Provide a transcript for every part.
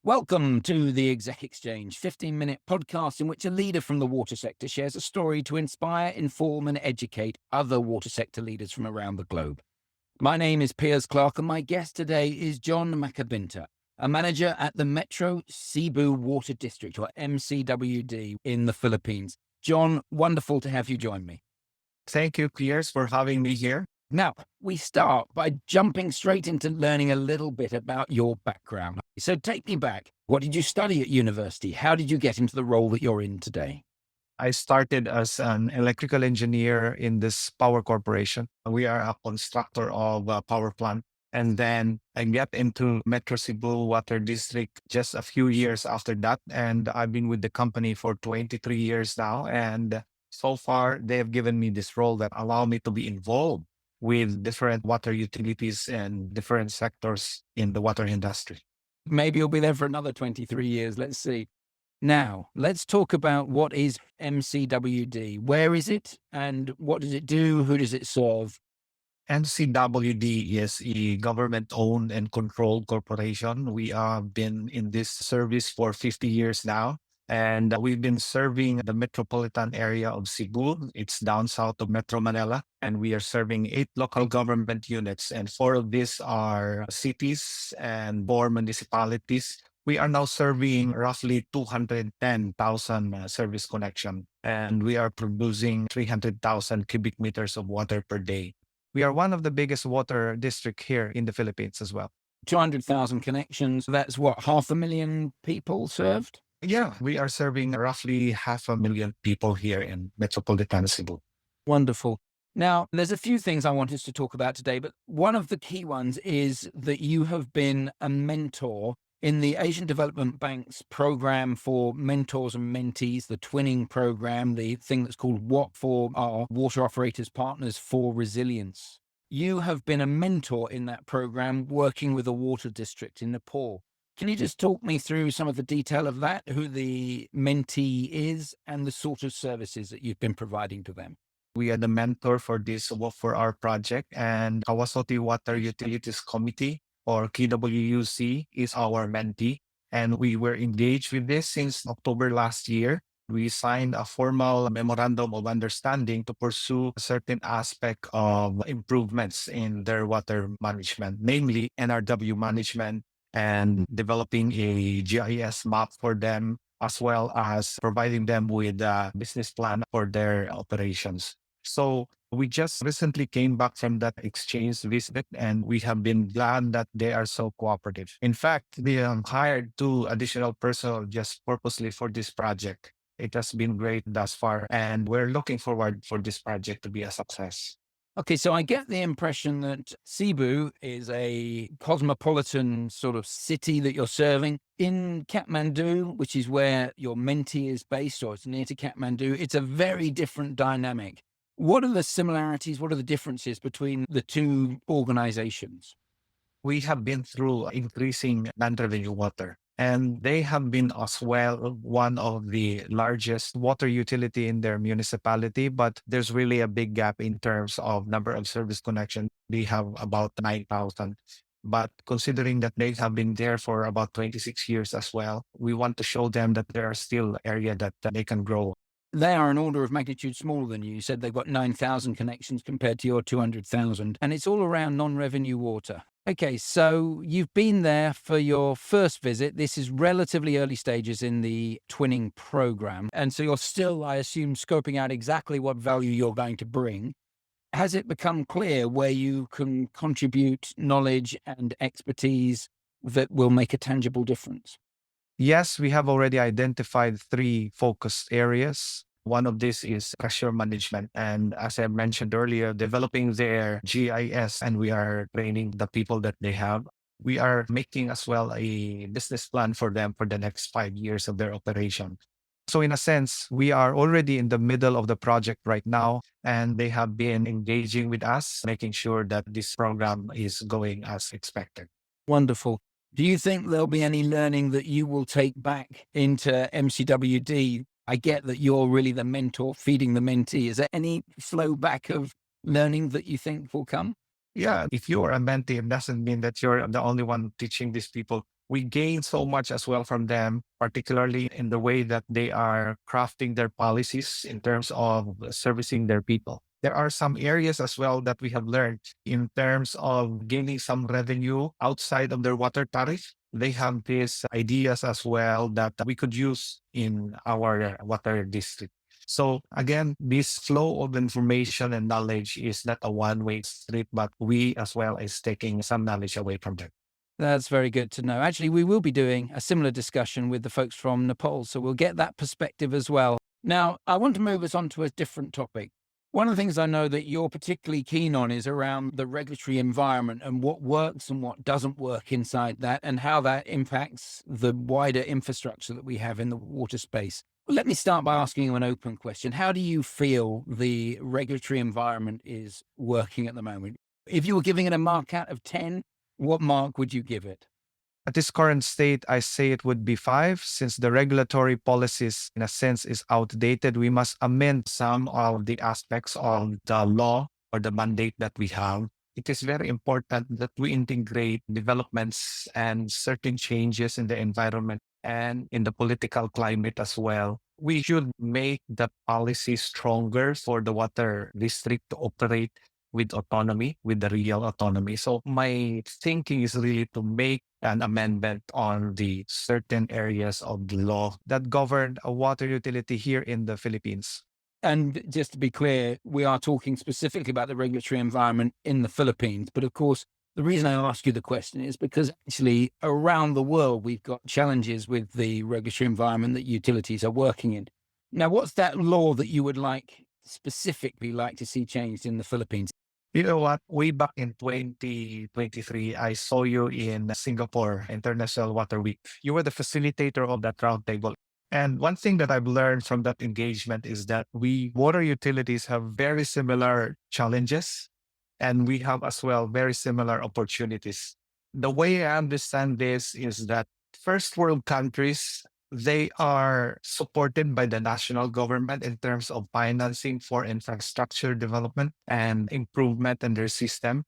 Welcome to the Exec Exchange, 15-minute podcast in which a leader from the water sector shares a story to inspire, inform, and educate other water sector leaders from around the globe. My name is Piers Clark, and my guest today is John Macabinta, a manager at the Metro Cebu Water District, or MCWD, in the Philippines. John, wonderful to have you join me. Thank you, Piers, for having me here. Now, we start by jumping straight into learning a little bit about your background. So take me back. What did you study at university? How did you get into the role that you're in today? I started as an electrical engineer in this power corporation. We are a constructor of a power plant. And then I got into Metro Cebu Water District just a few years after that. And I've been with the company for 23 years now. And so far, they have given me this role that allow me to be involved with different water utilities and different sectors in the water industry. Maybe you'll be there for another 23 years. Let's see. Now, let's talk about what is MCWD. Where is it and what does it do? Who does it serve? MCWD is a government-owned and controlled corporation. We have been in this service for 50 years now. And we've been serving the metropolitan area of Cebu. It's down south of Metro Manila. And we are serving 8 local government units. And 4 of these are cities and 4 municipalities. We are now serving roughly 210,000 service connection. And we are producing 300,000 cubic meters of water per day. We are one of the biggest water district here in the Philippines as well. 200,000 connections. That's what, 500,000 people served? Yeah, we are serving roughly 500,000 people here in Metropolitan Cebu. Wonderful. Now, there's a few things I want us to talk about today, but one of the key ones is that you have been a mentor in the Asian Development Bank's program for mentors and mentees, the twinning program, the thing that's called WAP for our water operators partners for resilience. You have been a mentor in that program working with a water district in Nepal. Can you just talk me through some of the detail of that, who the mentee is and the sort of services that you've been providing to them? We are the mentor for this for our project, and Kawasoti Water Utilities Committee, or KWUC, is our mentee. And we were engaged with this since October last year. We signed a formal memorandum of understanding to pursue a certain aspect of improvements in their water management, namely NRW management, and developing a GIS map for them, as well as providing them with a business plan for their operations. So we just recently came back from that exchange visit, and we have been glad that they are so cooperative. In fact, we hired 2 additional personnel just purposely for this project. It has been great thus far, and we're looking forward for this project to be a success. Okay, so I get the impression that Cebu is a cosmopolitan sort of city that you're serving. In Kathmandu, which is where your mentee is based, or it's near to Kathmandu, it's a very different dynamic. What are the similarities? What are the differences between the 2 organizations? We have been through increasing non-revenue water, and they have been as well one of the largest water utility in their municipality, but there's really a big gap in terms of number of service connection. They have about 9,000. But considering that they have been there for about 26 years as well, we want to show them that there are still areas that they can grow. They are an order of magnitude smaller than you. You said they've got 9,000 connections compared to your 200,000, and it's all around non-revenue water. Okay, so you've been there for your first visit. This is relatively early stages in the twinning program. And so you're still, I assume, scoping out exactly what value you're going to bring. Has it become clear where you can contribute knowledge and expertise that will make a tangible difference? Yes, we have already identified 3 focus areas. One of these is pressure management. And as I mentioned earlier, developing their GIS, and we are training the people that they have. We are making as well a business plan for them for the next 5 years of their operation. So in a sense, we are already in the middle of the project right now, and they have been engaging with us, making sure that this program is going as expected. Wonderful. Do you think there'll be any learning that you will take back into MCWD? I get that you're really the mentor feeding the mentee. Is there any flow back of learning that you think will come? Yeah, if you are a mentee, it doesn't mean that you're the only one teaching these people. We gain so much as well from them, particularly in the way that they are crafting their policies in terms of servicing their people. There are some areas as well that we have learned in terms of gaining some revenue outside of their water tariff. They have these ideas as well that we could use in our water district. So again, this flow of information and knowledge is not a one-way street, but we as well is taking some knowledge away from them. That's very good to know. Actually, we will be doing a similar discussion with the folks from Nepal, so we'll get that perspective as well. Now, I want to move us on to a different topic. One of the things I know that you're particularly keen on is around the regulatory environment and what works and what doesn't work inside that and how that impacts the wider infrastructure that we have in the water space. Let me start by asking you an open question. How do you feel the regulatory environment is working at the moment? If you were giving it a mark out of 10, what mark would you give it? At this current state, I say it would be 5. Since the regulatory policies, in a sense, is outdated, we must amend some of the aspects of the law or the mandate that we have. It is very important that we integrate developments and certain changes in the environment and in the political climate as well. We should make the policy stronger for the water district to operate with autonomy, with the real autonomy. So my thinking is really to make an amendment on the certain areas of the law that govern a water utility here in the Philippines. And just to be clear, we are talking specifically about the regulatory environment in the Philippines. But of course, the reason I ask you the question is because actually around the world, we've got challenges with the regulatory environment that utilities are working in. Now, what's that law that you would specifically like to see changed in the Philippines? You know what? Way back in 2023, I saw you in Singapore International Water Week. You were the facilitator of that roundtable. And one thing that I've learned from that engagement is that we water utilities have very similar challenges, and we have as well very similar opportunities. The way I understand this is that first world countries, they are supported by the national government in terms of financing for infrastructure development and improvement in their system.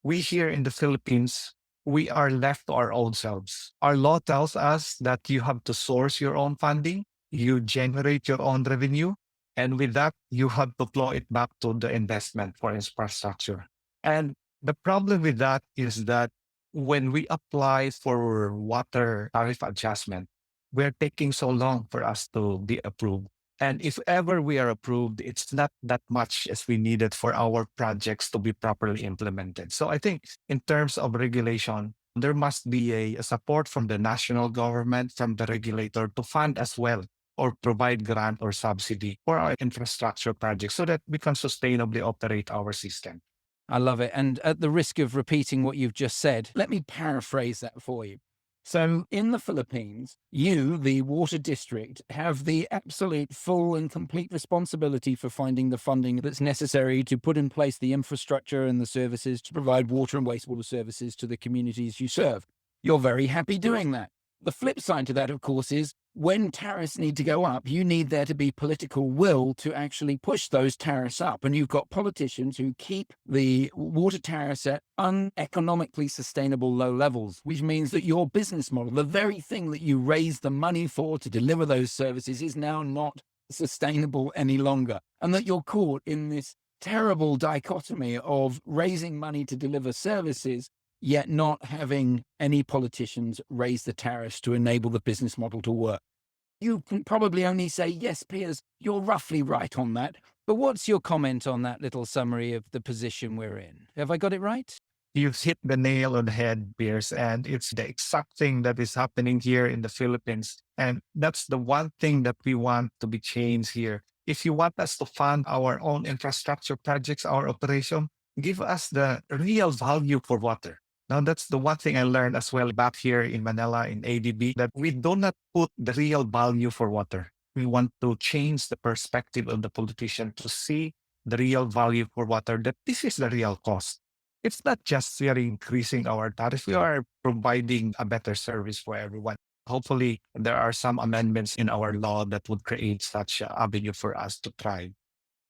We here in the Philippines, we are left to our own selves. Our law tells us that you have to source your own funding, you generate your own revenue, and with that, you have to flow it back to the investment for infrastructure. And the problem with that is that when we apply for water tariff adjustment, we're taking so long for us to be approved. And if ever we are approved, it's not that much as we needed for our projects to be properly implemented. So I think in terms of regulation, there must be a support from the national government, from the regulator to fund as well or provide grant or subsidy for our infrastructure projects so that we can sustainably operate our system. I love it. And at the risk of repeating what you've just said, let me paraphrase that for you. So in the Philippines, you, the water district, have the absolute full and complete responsibility for finding the funding that's necessary to put in place the infrastructure and the services to provide water and wastewater services to the communities you serve. You're very happy doing that. The flip side to that, of course, is when tariffs need to go up, you need there to be political will to actually push those tariffs up. And you've got politicians who keep the water tariffs at uneconomically sustainable low levels, which means that your business model, the very thing that you raised the money for to deliver those services, is now not sustainable any longer. And that you're caught in this terrible dichotomy of raising money to deliver services yet not having any politicians raise the tariffs to enable the business model to work. You can probably only say, yes, Piers, you're roughly right on that. But what's your comment on that little summary of the position we're in? Have I got it right? You've hit the nail on the head, Piers, and it's the exact thing that is happening here in the Philippines. And that's the one thing that we want to be changed here. If you want us to fund our own infrastructure projects, our operation, give us the real value for water. Now, that's the one thing I learned as well back here in Manila in ADB, that we do not put the real value for water. We want to change the perspective of the politician to see the real value for water, that this is the real cost. It's not just we are increasing our tariff, we are providing a better service for everyone. Hopefully, there are some amendments in our law that would create such an avenue for us to thrive.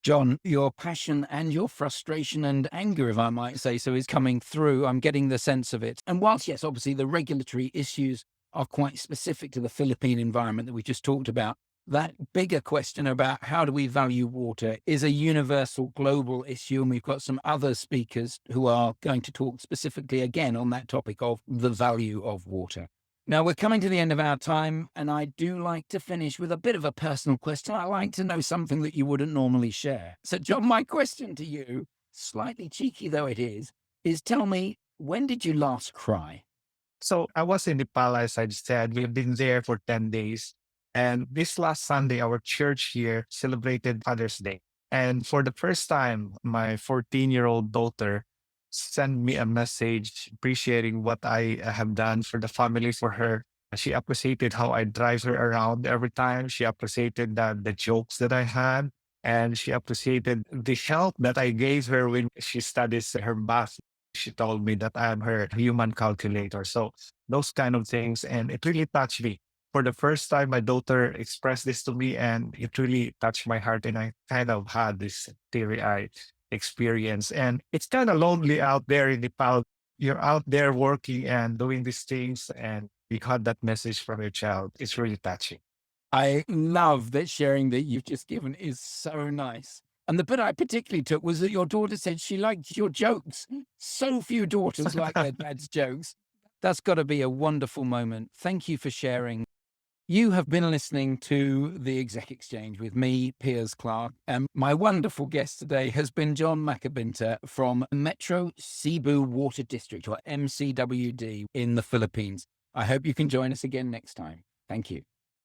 John, your passion and your frustration and anger, if I might say so, is coming through. I'm getting the sense of it. And whilst, yes, obviously the regulatory issues are quite specific to the Philippine environment that we just talked about. That bigger question about how do we value water is a universal global issue. And we've got some other speakers who are going to talk specifically again on that topic of the value of water. Now, we're coming to the end of our time, and I do like to finish with a bit of a personal question. I like to know something that you wouldn't normally share. So, John, my question to you, slightly cheeky though it is tell me, when did you last cry? So I was in Nepal, as I said. We've been there for 10 days. And this last Sunday, our church here celebrated Father's Day. And for the first time, my 14-year-old daughter sent me a message appreciating what I have done for the family for her. She appreciated how I drive her around every time. She appreciated the jokes that I had. And she appreciated the help that I gave her when she studies her math. She told me that I am her human calculator. So those kind of things. And it really touched me. For the first time, my daughter expressed this to me, and it really touched my heart. And I kind of had this teary-eyed experience. And it's kind of lonely out there in Nepal. You're out there working and doing these things, and you got that message from your child. It's really touching. I love that sharing that you've just given is so nice. And the bit I particularly took was that your daughter said she liked your jokes. So few daughters like their dad's jokes. That's got to be a wonderful moment. Thank you for sharing. You have been listening to the Exec Exchange with me, Piers Clark, and my wonderful guest today has been John Macabinta from Metro Cebu Water District, or MCWD, in the Philippines. I hope you can join us again next time. Thank you.